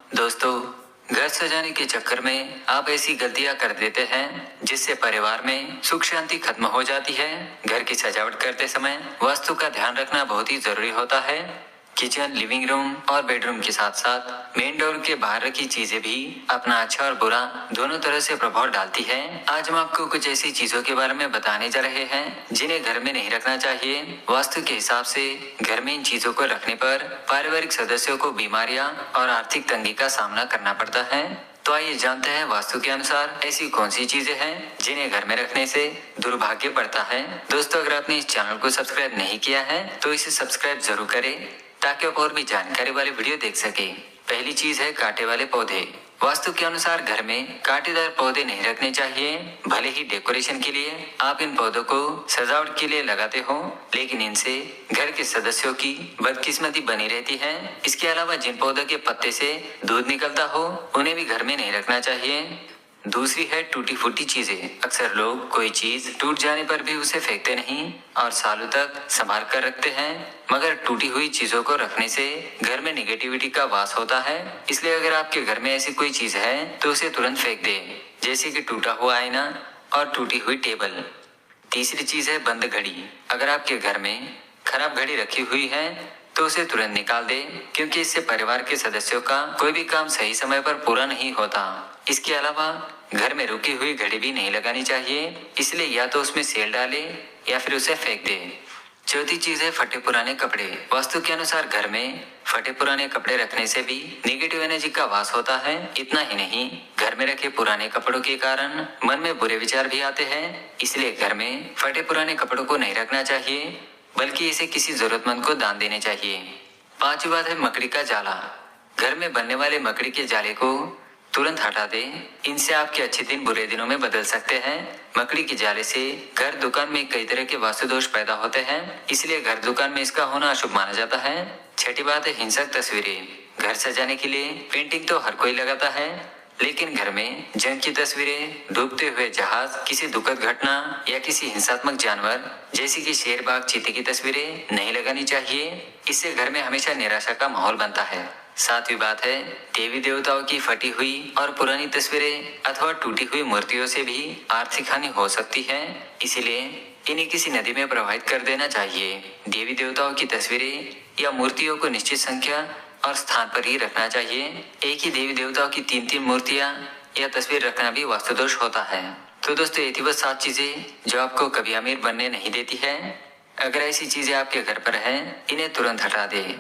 दोस्तों, घर सजाने के चक्कर में आप ऐसी गलतियां कर देते हैं जिससे परिवार में सुख शांति खत्म हो जाती है। घर की सजावट करते समय वास्तु का ध्यान रखना बहुत ही जरूरी होता है। किचन, लिविंग रूम और बेडरूम के साथ साथ मेन डोर के बाहर रखी चीजें भी अपना अच्छा और बुरा दोनों तरह से प्रभाव डालती है। आज हम आपको कुछ ऐसी चीजों के बारे में बताने जा रहे हैं जिन्हें घर में नहीं रखना चाहिए। वास्तु के हिसाब से घर में इन चीजों को रखने पर पारिवारिक सदस्यों को बीमारियां और आर्थिक तंगी का सामना करना पड़ता है। तो आइए जानते हैं वास्तु के अनुसार ऐसी कौन सी चीजें हैं जिन्हें घर में रखने से दुर्भाग्य बढ़ता है। दोस्तों, अगर आपने इस चैनल को सब्सक्राइब नहीं किया है तो इसे सब्सक्राइब जरूर करें ताकि आप और भी जानकारी वाली वीडियो देख सके। पहली चीज है कांटे वाले पौधे। वास्तु के अनुसार घर में कांटेदार पौधे नहीं रखने चाहिए। भले ही डेकोरेशन के लिए आप इन पौधों को सजावट के लिए लगाते हो, लेकिन इनसे घर के सदस्यों की बदकिस्मती बनी रहती है। इसके अलावा जिन पौधों के पत्ते से दूध निकलता हो उन्हें भी घर में नहीं रखना चाहिए। दूसरी है टूटी फूटी चीजें। अक्सर लोग कोई चीज टूट जाने पर भी उसे फेंकते नहीं और सालों तक संभाल कर रखते हैं, मगर टूटी हुई चीजों को रखने से घर में निगेटिविटी का वास होता है। इसलिए अगर आपके घर में ऐसी कोई चीज है तो उसे तुरंत फेंक दें, जैसे कि टूटा हुआ आईना और टूटी हुई टेबल। तीसरी चीज है बंद घड़ी। अगर आपके घर में खराब घड़ी रखी हुई है तो उसे तुरंत निकाल दे, क्योंकि इससे परिवार के सदस्यों का कोई भी काम सही समय पर पूरा नहीं होता। इसके अलावा घर में रुकी हुई घड़ी भी नहीं लगानी चाहिए, इसलिए या तो उसमें सेल डाले या फिर उसे फेंक दे। चौथी चीज है फटे पुराने कपड़े। वास्तु के अनुसार घर में फटे पुराने कपड़े रखने से भी नेगेटिव एनर्जी का वास होता है। इतना ही नहीं, घर में रखे पुराने कपड़ों के कारण मन में बुरे विचार भी आते हैं। इसलिए घर में फटे पुराने कपड़ों को नहीं रखना चाहिए, बल्कि इसे किसी जरूरतमंद को दान देने चाहिए। पांचवी बात है मकड़ी का जाला। घर में बनने वाले मकड़ी के जाले को तुरंत हटा दें। इनसे आपके अच्छे दिन बुरे दिनों में बदल सकते हैं। मकड़ी के जाले से घर दुकान में कई तरह के वास्तु दोष पैदा होते हैं, इसलिए घर दुकान में इसका होना अशुभ माना जाता है। छठी बात है हिंसक तस्वीरें। घर सजाने के लिए पेंटिंग तो हर कोई लगाता है, लेकिन घर में जंग की तस्वीरें, डूबते हुए जहाज, किसी दुखद घटना या किसी हिंसात्मक जानवर जैसे कि शेर, बाघ, चीते की तस्वीरें नहीं लगानी चाहिए। इससे घर में हमेशा निराशा का माहौल बनता है। सातवीं बात है देवी देवताओं की फटी हुई और पुरानी तस्वीरें अथवा टूटी हुई मूर्तियों से भी आर्थिक हानि हो सकती है, इसीलिए इन्हें किसी नदी में प्रवाहित कर देना चाहिए। देवी देवताओं की तस्वीरें या मूर्तियों को निश्चित संख्या और स्थान पर ही रखना चाहिए। एक ही देवी देवताओं की 3-3 मूर्तियां या तस्वीर रखना भी वास्तुदोष होता है। तो दोस्तों, ये थी बस 7 चीजें जो आपको कभी अमीर बनने नहीं देती है। अगर ऐसी चीजें आपके घर पर हैं, इन्हें तुरंत हटा दें।